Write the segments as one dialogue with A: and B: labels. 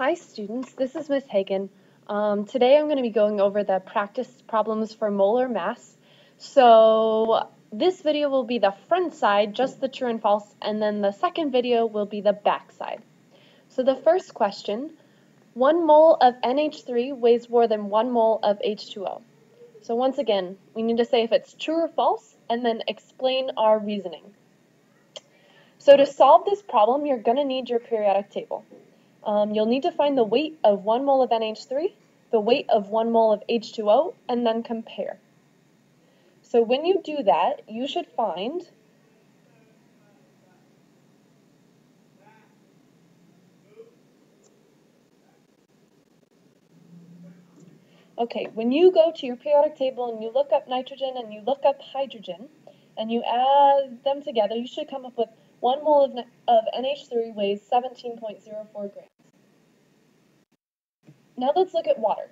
A: Hi students, this is Miss Hagen. Today I'm going to be going over the practice problems for molar mass. So this video will be the front side, just the true and false, and then the second video will be the back side. So the first question, 1 mole of NH3 weighs more than 1 mole of H2O. So once again, we need to say if it's true or false, and then explain our reasoning. So to solve this problem, you're going to need your periodic table. You'll need to find the weight of 1 mole of NH3, the weight of 1 mole of H2O, and then compare. So when you do that, you should find when you go to your periodic table and you look up nitrogen and you look up hydrogen and you add them together, you should come up with 1 mole of NH3 weighs 17.04 grams. Now let's look at water.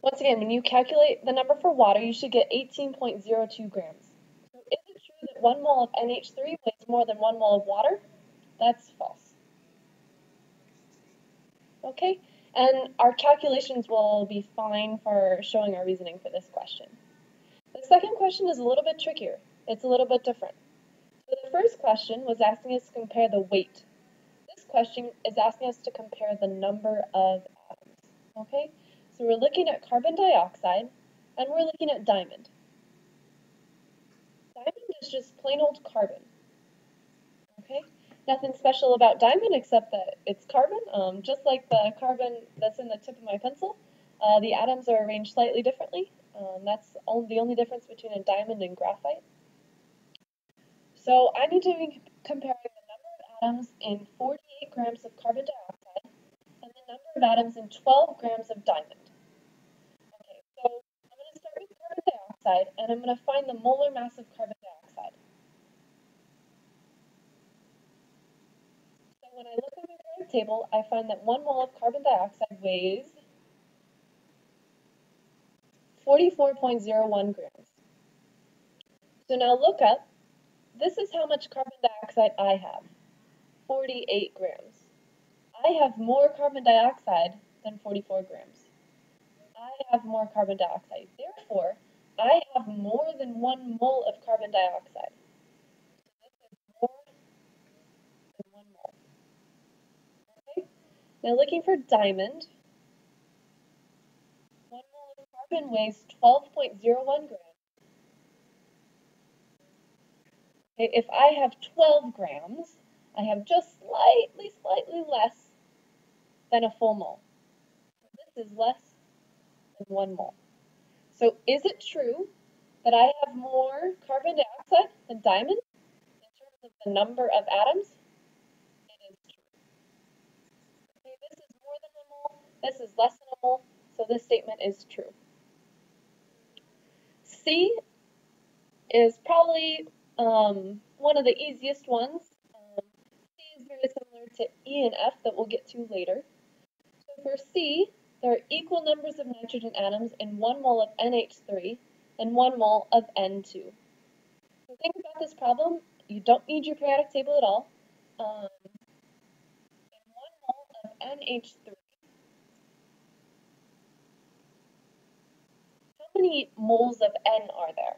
A: Once again, when you calculate the number for water, you should get 18.02 grams. So is it true that 1 mole of NH3 weighs more than 1 mole of water? That's false. Okay, and our calculations will be fine for showing our reasoning for this question. The second question is a little bit trickier. It's a little bit different. So the first question was asking us to compare the weight. This question is asking us to compare the number of atoms. Okay, so we're looking at carbon dioxide and we're looking at diamond. Diamond is just plain old carbon. Okay, nothing special about diamond except that it's carbon, just like the carbon that's in the tip of my pencil. The atoms are arranged slightly differently. That's the only difference between a diamond and graphite. So I need to be comparing the number of atoms in 48 grams of carbon dioxide and the number of atoms in 12 grams of diamond. Okay, so I'm going to start with carbon dioxide and I'm going to find the molar mass of carbon dioxide. So when I look at my periodic table, I find that 1 mole of carbon dioxide weighs 44.01 grams. So now look up, this is how much carbon dioxide I have, 48 grams. I have more carbon dioxide than 44 grams. I have more carbon dioxide. Therefore, I have more than 1 mole of carbon dioxide. So this is more than 1 mole. Okay? Now looking for diamond, 1 mole of carbon weighs 12.01 grams. Okay, if I have 12 grams, I have just slightly less than a full mole. This is less than 1 mole. So is it true that I have more carbon dioxide than diamond in terms of the number of atoms? It is true. Okay, this is more than 1 mole, this is less than a mole, so this statement is true. C is probably one of the easiest ones. C is very similar to E and F that we'll get to later. So for C, there are equal numbers of nitrogen atoms in 1 mole of NH3 and 1 mole of N2. The thing about this problem, you don't need your periodic table at all. In 1 mole of NH3, how many moles of N are there?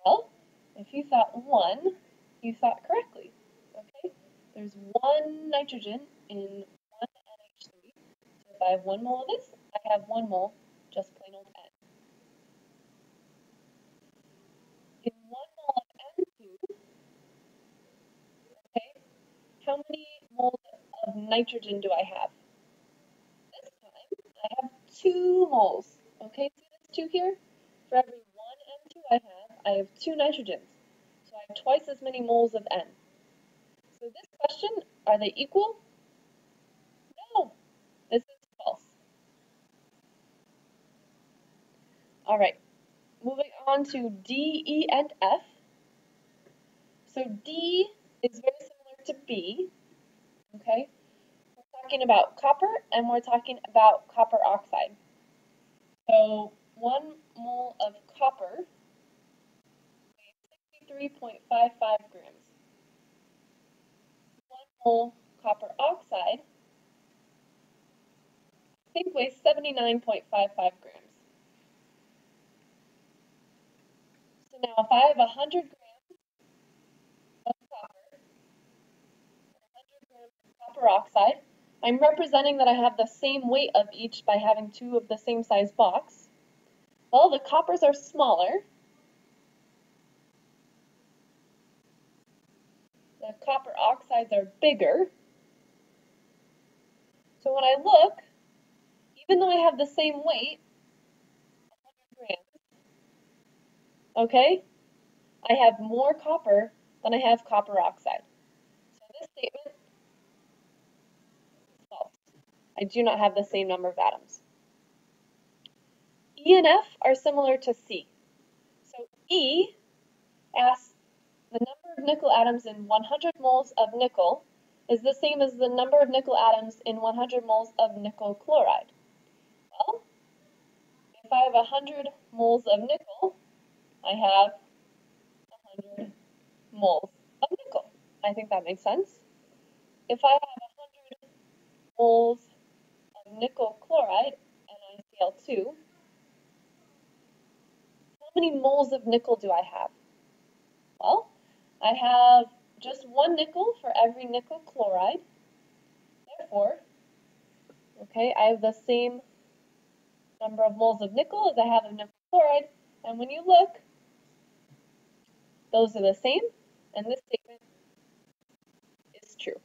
A: Well, if you thought 1, you thought correctly. Okay, there's 1 nitrogen in 1 NH3. So if I have 1 mole of this, I have 1 mole, just plain old N. In 1 mole of N2, okay, how many moles of nitrogen do I have? This time, I have 2 moles. Okay, see this 2 here? For every 1 N2 I have 2 nitrogens. So I have twice as many moles of N. So this question, are they equal? No, this is false. All right, moving on to D, E, and F. So D is very similar to B, okay? We're talking about copper and we're talking about copper oxide. So 1 mole of copper grams. 1 mole copper oxide, I think, weighs 79.55 grams. So now if I have 100 grams of copper, 100 grams of copper oxide, I'm representing that I have the same weight of each by having two of the same size box. Well, the coppers are smaller. The copper oxides are bigger. So when I look, even though I have the same weight, 100 grams, okay, I have more copper than I have copper oxide. So this statement is false. I do not have the same number of atoms. E and F are similar to C. So E asks the number of nickel atoms in 100 moles of nickel is the same as the number of nickel atoms in 100 moles of nickel chloride. Well, if I have 100 moles of nickel, I have 100 moles of nickel. I think that makes sense. If I have 100 moles of nickel chloride, NiCl2, how many moles of nickel do I have? Well, I have just one nickel for every nickel chloride. Therefore, okay, I have the same number of moles of nickel as I have of nickel chloride, and when you look, those are the same, and this statement is true.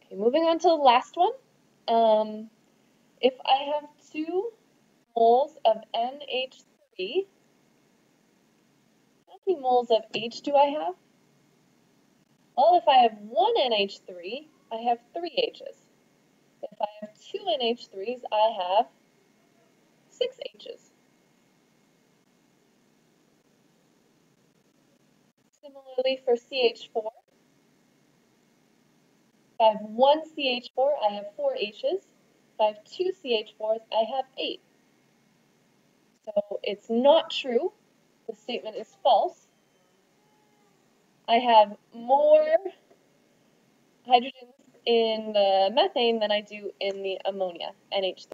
A: Okay, moving on to the last one. If I have 2 moles of NH3, how many moles of H do I have? Well, if I have 1 NH3, I have 3 H's. If I have 2 NH3s, I have 6 H's. Similarly for CH4, if I have 1 CH4, I have 4 H's. If I have 2 CH4s, I have 8. So it's not true. The statement is false. I have more hydrogens in the methane than I do in the ammonia, NH3.